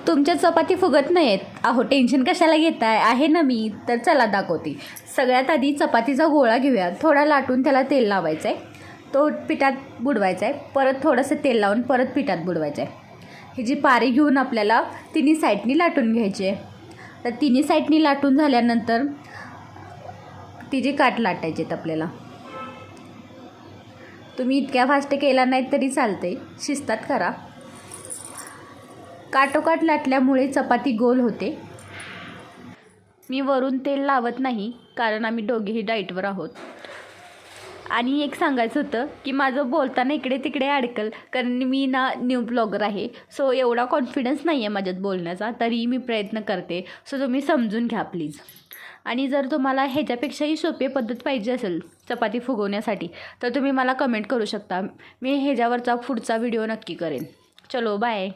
तुमच्या चपाती फुगत नाहीत अहो, टेन्शन कशाला घेताय, आहे ना मी. तर चला दाखवते. सगळ्यात आधी चपातीचा गोळा घेऊया, थोडा लाटून त्याला तेल लावायचं आहे, तो पिठात बुडवायचा आहे, परत थोडंसं तेल लावून परत पिठात बुडवायचं आहे. ही जी पारी घेऊन आपल्याला तिन्ही साईडनी लाटून घ्यायची आहे. तर तिन्ही साईडनी लाटून झाल्यानंतर तिचे काठ लाटायचे आहेत आपल्याला. तुम्ही इतक्या फास्ट केला नाही तरी चालते, शिस्तात करा. काठोकाठ लाटल्यामुळे चपाती गोल होते. मी वरून तेल लावत नाही कारण आम्ही दोघेही डाईटवर आहोत. आणि एक सांगायचं होतं की माझं बोलताना इकडे तिकडे अडकल, कारण मी ना न्यू ब्लॉगर आहे, सो एवढा कॉन्फिडन्स नाही आहे माझ्यात बोलण्याचा, तरीही मी प्रयत्न करते. सो तुम्ही समजून घ्या प्लीज. आणि जर तुम्हाला ह्याच्यापेक्षाही सोपी पद्धत पाहिजे असेल चपाती फुगवण्यासाठी तर तुम्ही मला कमेंट करू शकता. मी ह्याच्यावरचा पुढचा व्हिडिओ नक्की करेन. चलो बाय.